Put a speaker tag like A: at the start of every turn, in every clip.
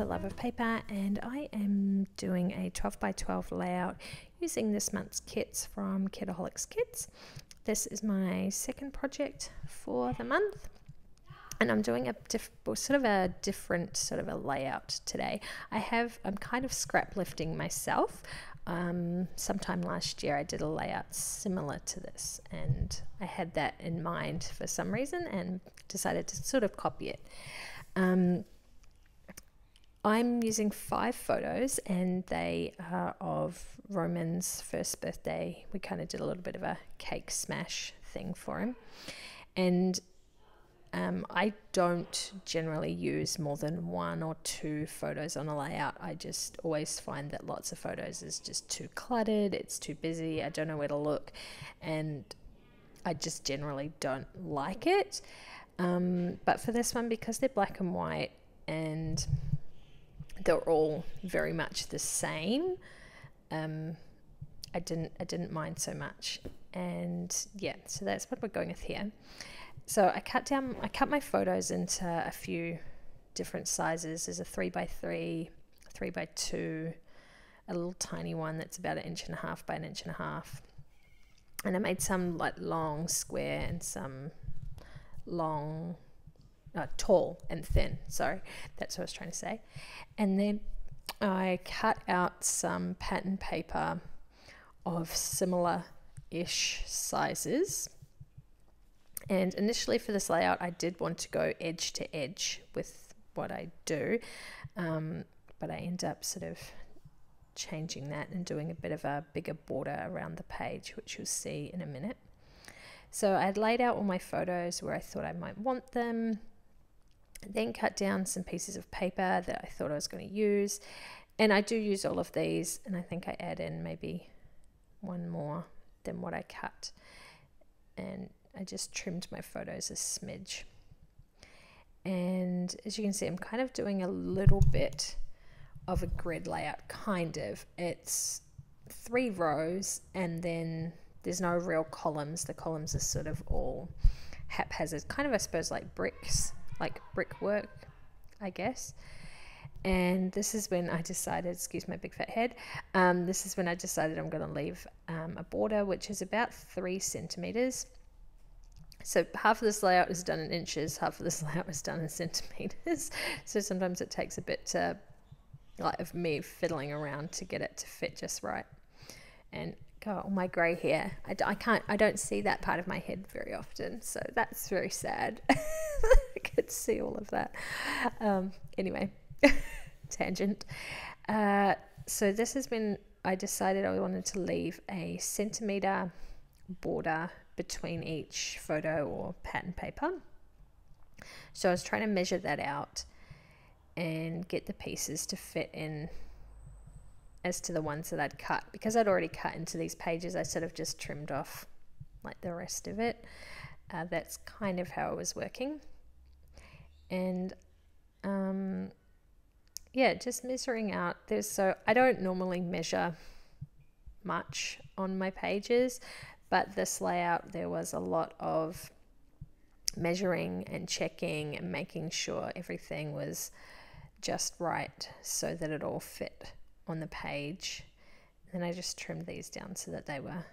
A: Jennifer Love of Paper, and I am doing a 12 by 12 layout using this month's kits from Kitaholics Kits. This is my second project for the month, and I'm doing a different sort of a layout today. I'm kind of scrap lifting myself. Sometime last year I did a layout similar to this, and I had that in mind for some reason and decided to sort of copy it. I'm using 5 photos, and they are of Roman's first birthday. We kind of did a little bit of a cake smash thing for him, and I don't generally use more than 1 or 2 photos on a layout. I just always find that lots of photos is just too cluttered, it's too busy, I don't know where to look, and I just generally don't like it. But for this one, because they're black and white and they're all very much the same, I didn't mind so much. And yeah, so that's what we're going with here. So I cut my photos into a few different sizes. There's a 3x3, 3x2, a little tiny one that's about 1.5 inches by 1.5 inches. And I made some like long square and some long tall and thin. Sorry, that's what I was trying to say. And then I cut out some pattern paper of similar-ish sizes. And initially for this layout, I did want to go edge to edge with what I do, but I end up sort of changing that and doing a bit of a bigger border around the page, which you'll see in a minute. So I had laid out all my photos where I thought I might want them, then cut down some pieces of paper that I thought I was going to use, and I do use all of these, and I think I add in maybe 1 more than what I cut, and I just trimmed my photos a smidge. And as you can see, I'm kind of doing a little bit of a grid layout, kind of. It's 3 rows, and then there's no real columns. The columns are sort of all haphazard, kind of, I suppose, like bricks, like brickwork, I guess. And this is when I decided, excuse my big fat head, this is when I decided I'm going to leave a border which is about 3 centimeters. So half of this layout is done in inches, half of this layout is done in centimeters. So sometimes it takes a bit of me fiddling around to get it to fit just right. And God, all my grey hair, I don't see that part of my head very often, so that's very sad. I could see all of that. Anyway, tangent. So this is when I decided I wanted to leave a centimetre border between each photo or pattern paper. So I was trying to measure that out and get the pieces to fit in as to the ones that I'd cut. Because I'd already cut into these pages, I sort of just trimmed off like the rest of it. That's kind of how it was working. And yeah, just measuring out. So I don't normally measure much on my pages, but this layout, there was a lot of measuring and checking and making sure everything was just right so that it all fit on the page. And I just trimmed these down so that they were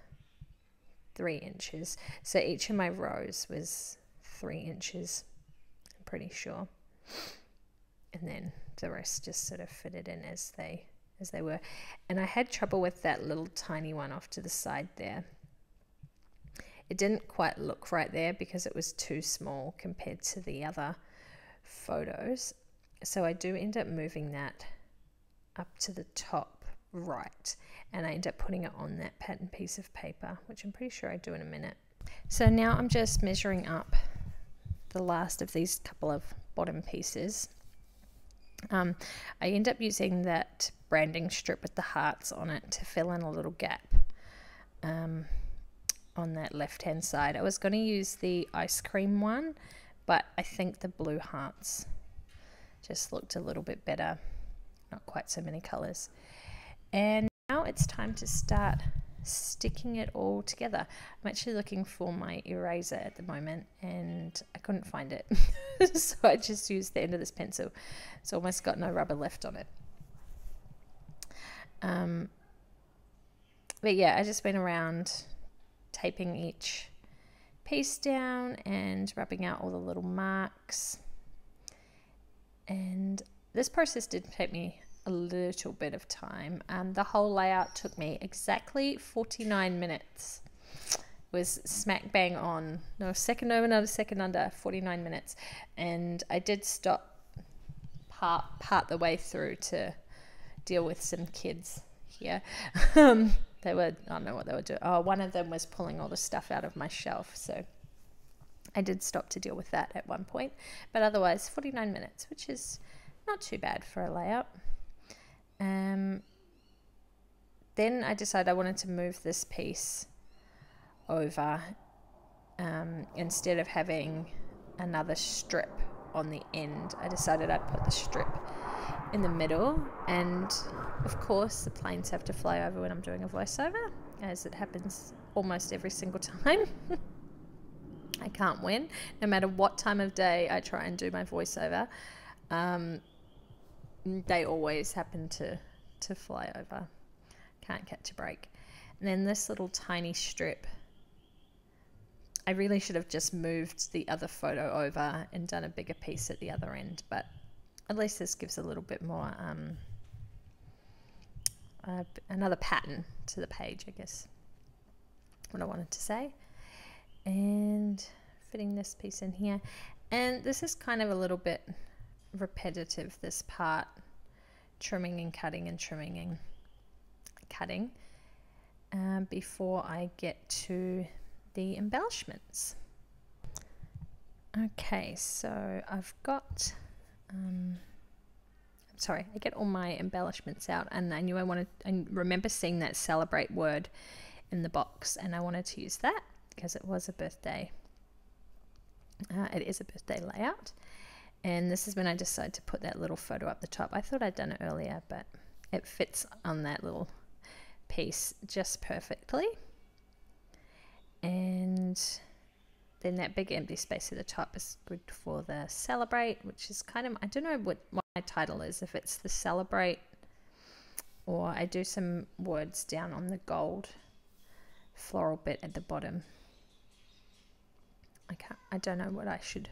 A: 3 inches. So each of my rows was 3 inches, I'm pretty sure. And then the rest just sort of fitted in as they were. And I had trouble with that little tiny one off to the side there. It didn't quite look right there because it was too small compared to the other photos. So I do end up moving that up to the top right, and I end up putting it on that pattern piece of paper, which I'm pretty sure I do in a minute. So now I'm just measuring up the last of these couple of bottom pieces. I end up using that branding strip with the hearts on it to fill in a little gap on that left hand side. I was going to use the ice cream one, but I think the blue hearts just looked a little bit better, not quite so many colors. And now it's time to start sticking it all together. I'm actually looking for my eraser at the moment and I couldn't find it. So I just used the end of this pencil. It's almost got no rubber left on it. But yeah, I just went around taping each piece down and rubbing out all the little marks. And this process did take me a little bit of time. The whole layout took me exactly 49 minutes. It was smack bang on. No, a second over, not a second under, 49 minutes. And I did stop part the way through to deal with some kids here. They were, I don't know what they were doing. Oh, one of them was pulling all the stuff out of my shelf. So I did stop to deal with that at one point. But otherwise, 49 minutes, which is not too bad for a layout. Then I decided I wanted to move this piece over instead of having another strip on the end. I decided I'd put the strip in the middle, and of course the planes have to fly over when I'm doing a voiceover, as it happens almost every single time. I can't win. No matter what time of day I try and do my voiceover, they always happen to fly over. Can't catch a break. And then this little tiny strip, I really should have just moved the other photo over and done a bigger piece at the other end, but at least this gives a little bit more, another pattern to the page, I guess, what I wanted to say. And fitting this piece in here. And this is kind of a little bit repetitive, this part, trimming and cutting and trimming and cutting, before I get to the embellishments. Okay, so I've got sorry, I get all my embellishments out, and I knew I remember seeing that celebrate word in the box, and I wanted to use that because it was a birthday. It is a birthday layout, and this is when I decided to put that little photo up the top. I thought I'd done it earlier, but it fits on that little piece just perfectly. And then that big empty space at the top is good for the celebrate, which is kind of, I don't know what my title is, if it's the celebrate, or I do some words down on the gold floral bit at the bottom. I don't know what I should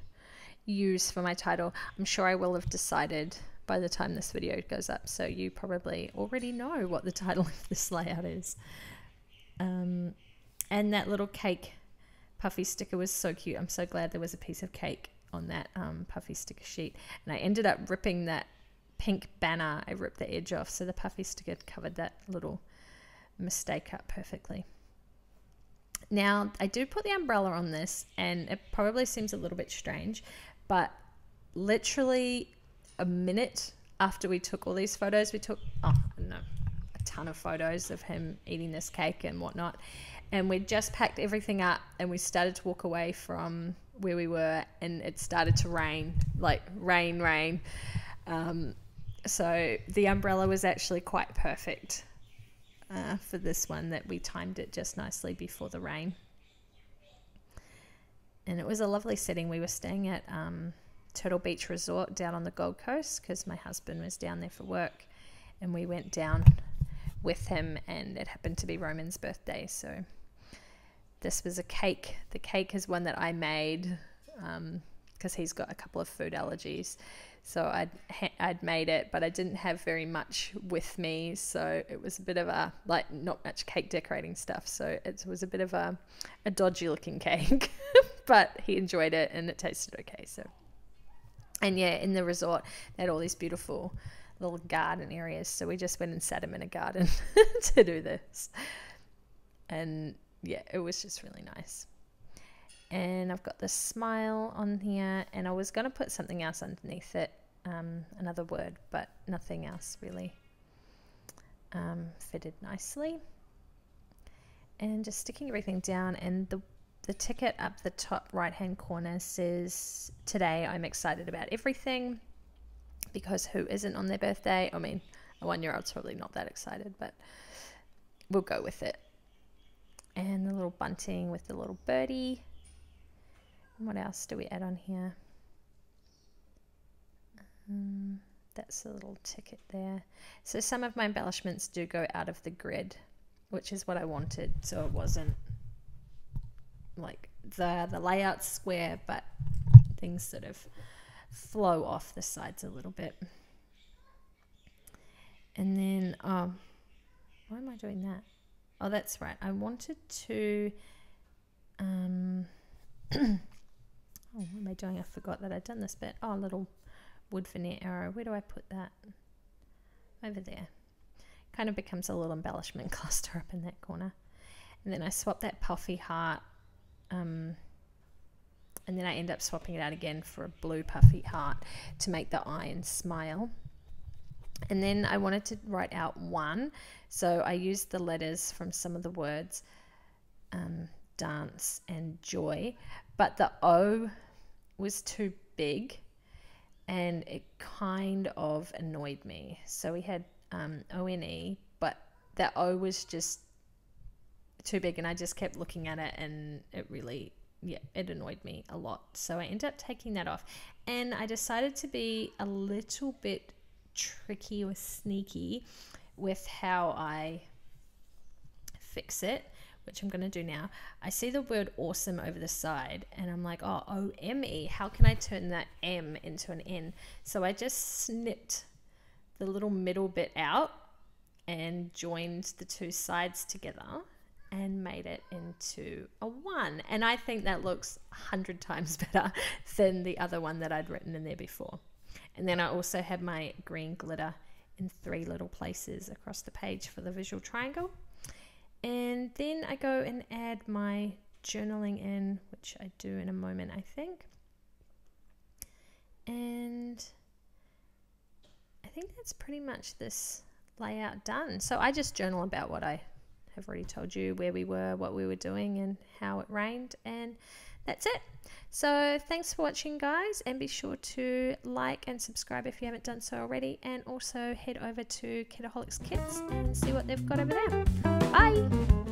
A: use for my title. I'm sure I will have decided by the time this video goes up, so you probably already know what the title of this layout is. And that little cake puffy sticker was so cute. I'm so glad there was a piece of cake on that puffy sticker sheet, and I ended up ripping that pink banner. I ripped the edge off, so the puffy sticker covered that little mistake up perfectly. Now, I do put the umbrella on this, and it probably seems a little bit strange, but literally a minute after we took all these photos, we took, oh, I don't know, a ton of photos of him eating this cake and whatnot, and we just packed everything up and we started to walk away from where we were, and it started to rain, like rain. So the umbrella was actually quite perfect for this one, that we timed it just nicely before the rain. And it was a lovely setting. We were staying at Turtle Beach Resort down on the Gold Coast because my husband was down there for work, and we went down with him, and it happened to be Roman's birthday. So this was a cake. The cake is one that I made because he's got a couple of food allergies. So I'd made it, but I didn't have very much with me. So it was a bit of a, like, not much cake decorating stuff. So it was a bit of a dodgy looking cake, but he enjoyed it and it tasted okay. So, and yeah, in the resort, they had all these beautiful little garden areas. So we just went and sat him in a garden to do this. And yeah, it was just really nice. And I've got the smile on here, and I was going to put something else underneath it, another word, but nothing else really fitted nicely. And just sticking everything down, and the ticket up the top right hand corner says, "Today I'm excited about everything," because who isn't on their birthday? I mean, a 1-year-old's probably not that excited, but we'll go with it. And the little bunting with the little birdie. And what else do we add on here? That's a little ticket there. So some of my embellishments do go out of the grid, which is what I wanted, so it wasn't like the layout's square, but things sort of flow off the sides a little bit. And then why am I doing that? Oh, that's right, I wanted to oh, what am I doing? I forgot that I'd done this bit. Oh, a little wood veneer arrow. Where do I put that? Over there. Kind of becomes a little embellishment cluster up in that corner. And then I swap that puffy heart, and then I end up swapping it out again for a blue puffy heart to make the eye and smile. And then I wanted to write out 1, so I used the letters from some of the words, dance and joy, but the O was too big and it kind of annoyed me. So we had O-N-E, but the O was just too big, and I just kept looking at it, and it really, it annoyed me a lot. So I ended up taking that off, and I decided to be a little bit tricky or sneaky with how I fix it, which I'm going to do now. I see the word awesome over the side, and I'm like, oh, O-M-E, how can I turn that M into an N? So I just snipped the little middle bit out and joined the two sides together and made it into a 1. And I think that looks 100 times better than the other one that I'd written in there before. And then I also have my green glitter in 3 little places across the page for the visual triangle. And then I go and add my journaling in, which I do in a moment, I think. And I think that's pretty much this layout done. So I just journal about what I have already told you, where we were, what we were doing, and how it rained, and that's it. So thanks for watching, guys, and be sure to like and subscribe if you haven't done so already, and also head over to Kitaholics Kits and see what they've got over there. Bye!